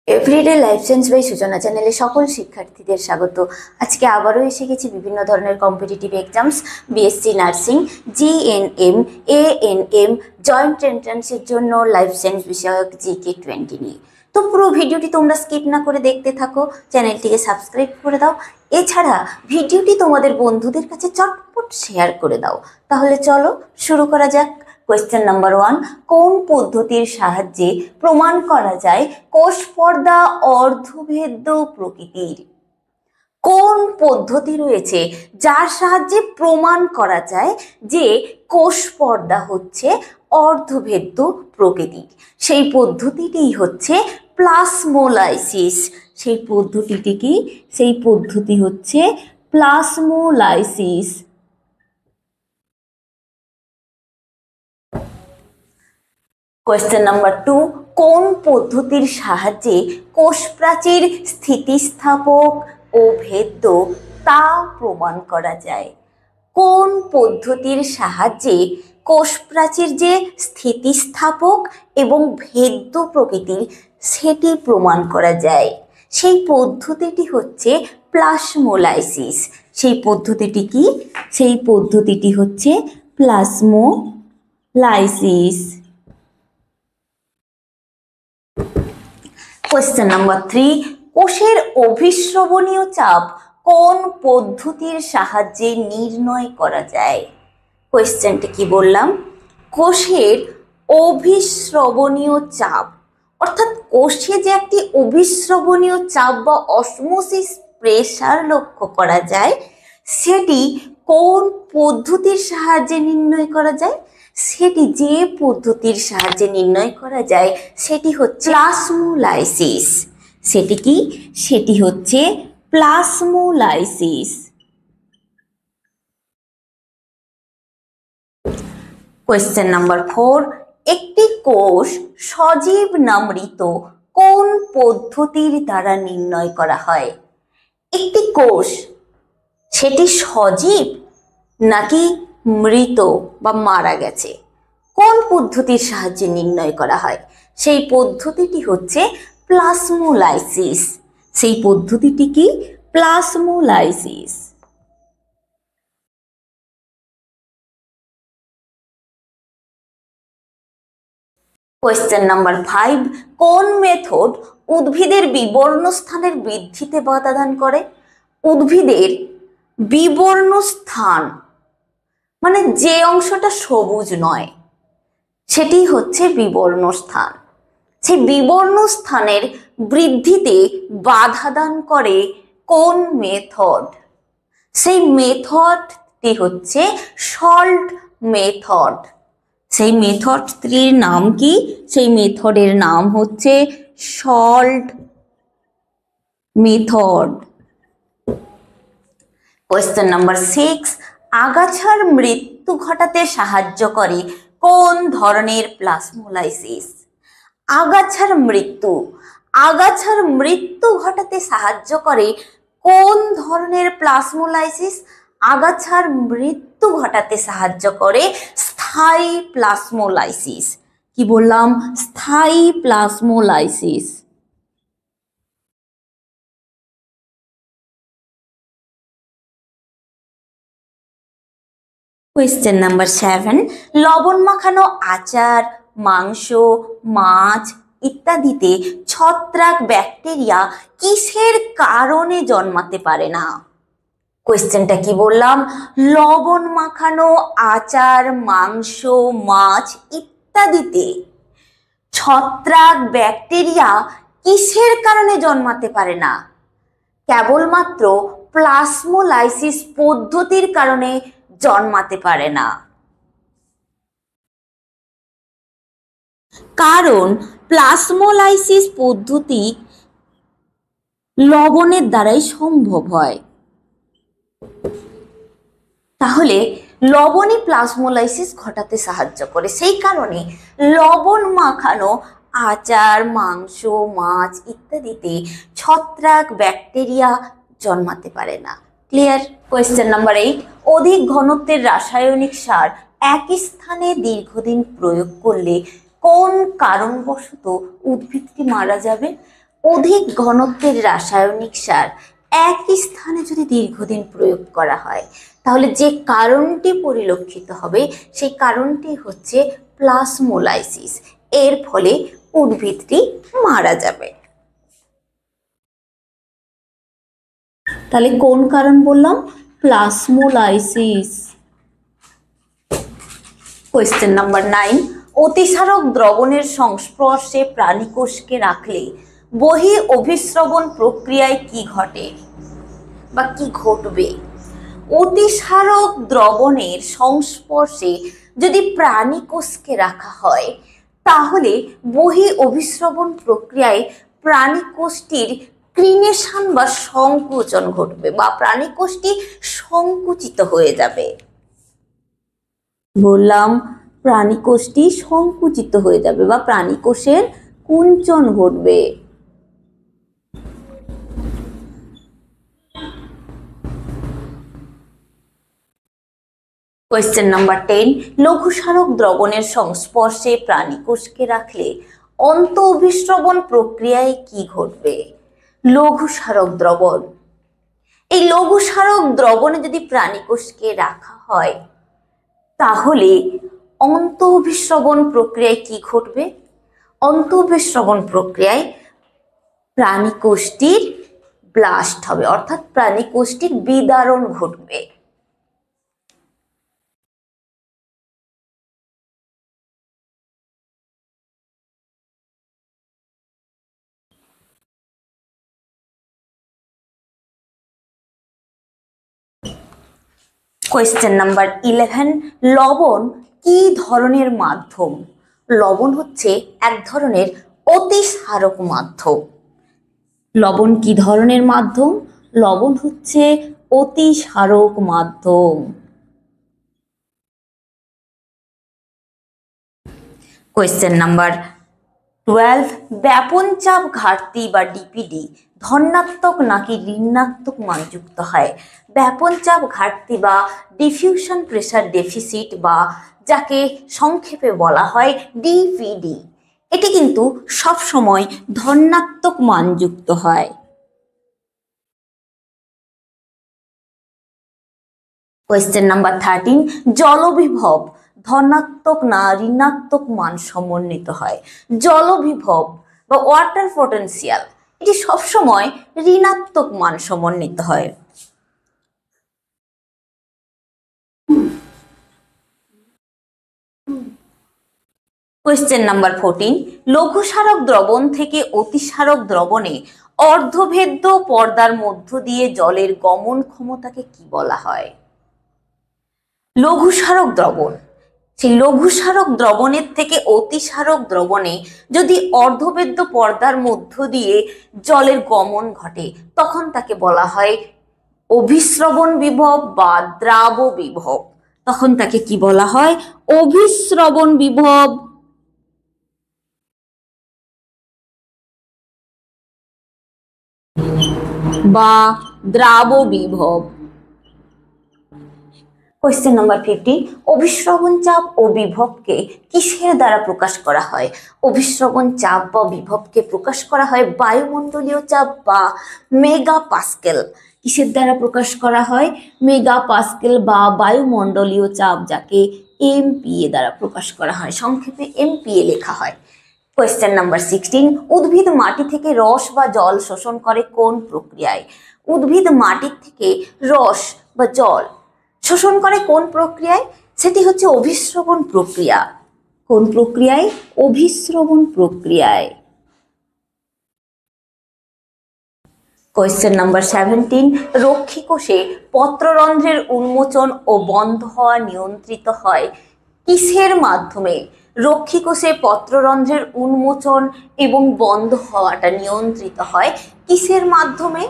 Everyday life science by সূচনা চ্যানেলে সকল শিক্ষার্থীদের স্বাগত। আজকে আবারও এসে গেছি বিভিন্ন ধরনের competitive exams, BSc nursing, GNM, ANM, joint এন্ট্রান্সের জন্য লাইফ সায়েন্স বিষয়ক জিকে 20 নিয়ে। তো পুরো ভিডিওটি তোমরা স্কিপ না করে দেখতে থাকো, চ্যানেলটিকে সাবস্ক্রাইব করে দাও। এছাড়া ভিডিওটি তোমাদের বন্ধুদের কাছে চটপট শেয়ার করে দাও। তাহলে চলো শুরু করা যাক। কোয়েশ্চেন নাম্বার 1, কোন পদ্ধতির সাহায্যে প্রমাণ করা যায় কোষ পর্দা অর্ধভেদ্য প্রকৃতির? কোন পদ্ধতি রয়েছে যার সাহায্যে প্রমাণ করা যায় যে কোষ পর্দা হচ্ছে অর্ধভেদ্য প্রকৃতির? সেই পদ্ধতিটি হচ্ছে প্লাজমোলাইসিস। সেই পদ্ধতিটি কি? সেই পদ্ধতি হচ্ছে প্লাজমোলাইসিস। কোয়েশ্চেন নাম্বার 2, কোন পদ্ধতির সাহায্যে কোষ প্রাচীর স্থিতিস্থাপক ও ভেদ্য তা প্রমাণ করা যায়? কোন পদ্ধতির সাহায্যে কোষ প্রাচীর যে স্থিতিস্থাপক এবং ভেদ্য প্রকৃতির সেটি প্রমাণ করা যায়? সেই পদ্ধতিটি হচ্ছে প্লাজমোলাইসিস। সেই পদ্ধতিটি কি? সেই পদ্ধতিটি হচ্ছে প্লাজমোলাইসিস। কোয়েশ্চেন নাম্বার 3, কোষের অভিস্রবণীয় চাপ কোন পদ্ধতির সাহায্যে নির্ণয় করা যায়? কোয়েশ্চেনটা কি বললাম? কোষের অভিস্রবণীয় চাপ, অর্থাৎ কোষে যে একটি অভিস্রবণীয় চাপ বা অসমোসিস প্রেসার লক্ষ্য করা যায়, সেটি কোন পদ্ধতির সাহায্যে নির্ণয় করা যায়? সেটি যে পদ্ধতির সাহায্যে নির্ণয় করা যায় সেটি হচ্ছে প্লাজমোলাইসিস। সেটি কি? সেটি হচ্ছে প্লাজমোলাইসিস। কোয়েশ্চেন নাম্বার 4, একটি কোষ সজীব না মৃত কোন পদ্ধতির দ্বারা নির্ণয় করা হয়? একটি কোষ সেটি সজীব নাকি মৃত বা মারা গেছে, কোন পদ্ধতির সাহায্যে নির্ণয় করা হয়? সেই পদ্ধতিটি হচ্ছে প্লাজমোলাইসিস। সেই পদ্ধতিটি কি? প্লাজমোলাইসিস। কোয়েশ্চেন নাম্বার 5, কোন মেথড উদ্ভিদের বিবর্ণ স্থানের বৃদ্ধিতে বাধা দান করে? উদ্ভিদের বিবর্ণ স্থান মানে যে অংশটা সবুজ নয় সেটি হচ্ছে বিবর্ণ স্থান। সেই বিবর্ণ স্থানের বৃদ্ধিতে বাধা দান করে কোন মেথড? সেই মেথডটি হচ্ছে সল্ট মেথড। সেই মেথডটির নাম কি? সেই মেথডের নাম হচ্ছে সল্ট মেথড। কোয়েশ্চেন নাম্বার 6, আগাছার মৃত্যু ঘটাতে সাহায্য করে কোন ধরনের প্লাজমোলাইসিস? আগাছার মৃত্যু ঘটাতে সাহায্য করে কোন ধরনের প্লাজমোলাইসিস? আগাছার মৃত্যু ঘটাতে সাহায্য করে স্থায়ী প্লাজমোলাইসিস। কি বললাম? স্থায়ী প্লাজমোলাইসিস। কোয়েশ্চেন নাম্বার 7, লবণ মাখানো আচার, মাংস, মাছ ইত্যাদিতে ছত্রাক ব্যাকটেরিয়া কিসের কারণে জন্মাতে পারে না? কোয়েশ্চেনটা কি বললাম? লবণ মাখানো আচার, মাংস, মাছ ইত্যাদিতে ছত্রাক ব্যাকটেরিয়া কিসের কারণে জন্মাতে পারে না? কেবলমাত্র প্লাজমোলাইসিস পদ্ধতির কারণে জন্মাতে পারে না। কারণ প্লাজমোলাইসিস পদ্ধতি লবণের দ্বারাই সম্ভব হয়। তাহলে লবণই প্লাজমোলাইসিস ঘটাতে সাহায্য করে, সেই কারণে লবণ মাখানো আচার, মাংস, মাছ ইত্যাদিতে ছত্রাক ব্যাকটেরিয়া জন্মাতে পারে না। ক্লিয়ার? কোয়েশ্চেন নাম্বার 8, অধিক ঘনত্বের রাসায়নিক সার একই স্থানে দীর্ঘদিন প্রয়োগ করলে কোন কারণবশত উদ্ভিদটি মারা যাবে? অধিক ঘনত্বের রাসায়নিক সার একই স্থানে যদি দীর্ঘদিন প্রয়োগ করা হয়, তাহলে যে কারণটি পরিলক্ষিত হবে সেই কারণটি হচ্ছে প্লাজমোলাইসিস। এর ফলে উদ্ভিদটি মারা যাবে। তাহলে কোন কারণ বললাম? প্লাজমোলাইসিস। কোয়েশ্চেন নাম্বার 9, অতিসারক দ্রবণের সংস্পর্শে প্রাণীকোষকে রাখলে বহি অভিস্রবণ প্রক্রিয়ায় কি ঘটে বা কি ঘটবে? অতিসারক দ্রবণের সংস্পর্শে যদি প্রাণীকোষকে রাখা হয়, তাহলে বহি অভিস্রবণ প্রক্রিয়ায় প্রাণীকোষটির ক্রিনেশন বা সংকুচন ঘটবে বা প্রাণীকোষটি সংকুচিত হয়ে যাবে। বললাম প্রাণীকোষটি সংকুচিত হয়ে যাবে বা প্রাণীকোষের কুঞ্চন ঘটবে। কোয়েশ্চেন নাম্বার 10, লঘুসারক দ্রবণের সংস্পর্শে প্রাণীকোষকে রাখলে অন্ত অভিস্রবণ প্রক্রিয়ায় কি ঘটবে? লঘুসারক দ্রবণ, এই লঘুসারক দ্রবণে যদি প্রাণীকোষকে রাখা হয়, তাহলে অন্ত অভিস্রবণ প্রক্রিয়ায় কি ঘটবে? অন্ত অভিস্রবণ প্রক্রিয়ায় প্রাণীকোষটির ব্লাস্ট হবে, অর্থাৎ প্রাণীকোষটির বিদারণ ঘটবে। কোয়েশ্চেন নাম্বার 11, লবণ কি ধরনের মাধ্যম? লবণ হচ্ছে এক ধরনের অতিসারক মাধ্যম। লবণ কি ধরনের মাধ্যম? লবণ হচ্ছে অতিসারক মাধ্যম। কোয়েশ্চেন নাম্বার 12, ব্যাপন চাপ ঘাটতি বা ডিপিডি ধনাত্মক নাকি ঋণাত্মক মানযুক্ত হয়? ব্যাপন চাপ ঘাটতি বা ডিফিউশন প্রেসার ডেফিসিট বা যাকে সংক্ষেপে বলা হয় ডিপিডি, এটি কিন্তু সব সময় ধনাত্মক মানযুক্ত হয়। কোয়েশ্চেন নাম্বার 13, জলবিভব ধনাত্মক না ঋণাত্মক মান সমন্বিত হয়? জলবিভব বা ওয়াটার পটেনশিয়াল এটি সবসময় ঋণাত্মক মান সমন্বিত হয়। কোয়েশ্চেন নাম্বার 14, লঘুসারক দ্রবণ থেকে অতিসারক দ্রবণে অর্ধভেদ্য পর্দার মধ্য দিয়ে জলের গমন ক্ষমতাকে কি বলা হয়? লঘুসারক দ্রবণ, সেই লঘুসারক দ্রবণের থেকে অতিসারক দ্রবণে যদি অর্ধভেদ্য পর্দার মধ্য দিয়ে জলের গমন ঘটে, তখন তাকে বলা হয় অভিস্রবণ বিভব বা দ্রাব বিভব। তখন তাকে কি বলা হয়? অভিস্রবণ বিভব বা দ্রাব বিভব। কোয়েশ্চেন নাম্বার 15, অভিস্রবণ চাপ ও বিভবকে কিসের দ্বারা প্রকাশ করা হয়? অভিস্রবণ চাপ বা বিভবকে প্রকাশ করা হয় বায়ুমণ্ডলীয় চাপ বা মেগা পাস্কেল। কিসের দ্বারা প্রকাশ করা হয়? মেগা পাস্কেল বা বায়ুমণ্ডলীয় চাপ, যাকে এমপিএ দ্বারা প্রকাশ করা হয়, সংক্ষেপে এমপিএ লেখা হয়। কোয়েশ্চেন নাম্বার 16, উদ্ভিদ মাটি থেকে রস বা জল শোষণ করে কোন প্রক্রিয়ায়? উদ্ভিদ মাটি থেকে রস বা জল শোষণ করে কোন প্রক্রিয়ায়? সেটি হচ্ছে অভিস্রবণ প্রক্রিয়া। কোন প্রক্রিয়ায়? অভিস্রবণ প্রক্রিয়ায়। কোয়েশ্চেন নাম্বার 17, রক্ষী কোষে পত্ররন্ধ্রের উন্মোচন ও বন্ধ হওয়া নিয়ন্ত্রিত হয় কিসের মাধ্যমে? রক্ষী কোষে পত্ররন্ধ্রের উন্মোচন এবং বন্ধ হওয়াটা নিয়ন্ত্রিত হয় কিসের মাধ্যমে?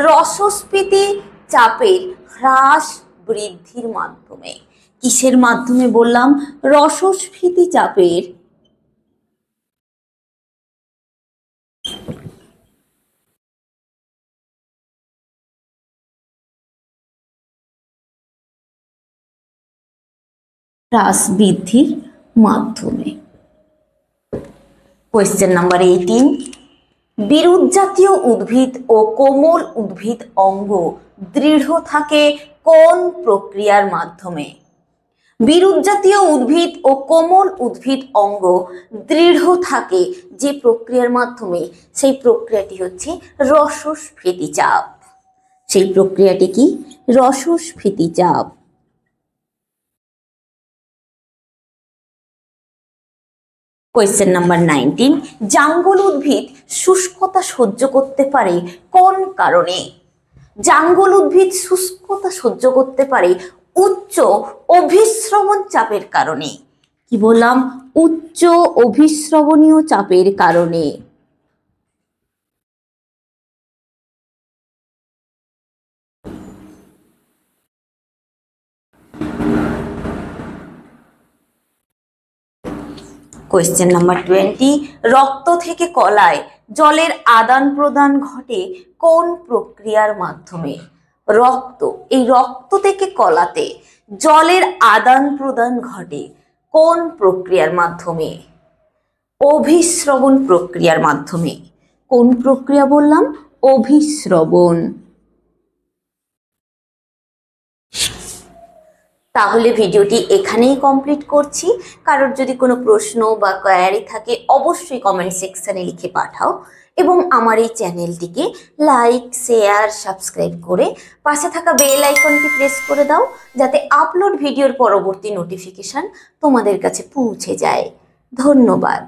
রসস্ফীতি চাপের হ্রাস বৃদ্ধির মাধ্যমে। কিসের মাধ্যমে বললাম? রসস্ফীতি চাপের হ্রাস বৃদ্ধির মাধ্যমে। কোয়েশ্চেন নাম্বার 18, বিরুৎ জাতীয় উদ্ভিদ ও কোমল উদ্ভিদ অঙ্গ দৃঢ় থাকে কোন প্রক্রিয়ার মাধ্যমে? বিরুৎ জাতীয় উদ্ভিদ ও কোমল উদ্ভিদ অঙ্গ দৃঢ় থাকে যে প্রক্রিয়ার মাধ্যমে, সেই প্রক্রিয়াটি হচ্ছে রসস্ফীতি চাপ। সেই প্রক্রিয়াটি কি? রসস্ফীতি চাপ। কোয়েশ্চেন নাম্বার 19, জাঙ্গল উদ্ভিদ শুষ্কতা সহ্য করতে পারে কোন কারণে? জাঙ্গল উদ্ভিদ শুষ্কতা সহ্য করতে পারে উচ্চ অভিস্রবণ চাপের কারণে। কি বললাম? উচ্চ অভিস্রবণীয় চাপের কারণে। কোয়েশ্চেন নাম্বার 20, রক্ত থেকে কলায় জলের আদান প্রদান ঘটে কোন প্রক্রিয়ার মাধ্যমে? এই রক্ত থেকে কলাতে জলের আদান প্রদান ঘটে কোন প্রক্রিয়ার মাধ্যমে? অভিস্রবণ প্রক্রিয়ার মাধ্যমে। কোন প্রক্রিয়া বললাম? অভিস্রবণ। তাহলে ভিডিওটি এখানেই কমপ্লিট করছি। কারোর যদি কোনো প্রশ্ন বা কোয়ারি থাকে অবশ্যই কমেন্ট সেকশনে লিখে পাঠাও, এবং আমার এই চ্যানেলটিকে লাইক, শেয়ার, সাবস্ক্রাইব করে পাশে থাকা বেল আইকনটি প্রেস করে দাও, যাতে আপলোড ভিডিওর পরবর্তী নোটিফিকেশন তোমাদের কাছে পৌঁছে যায়। ধন্যবাদ।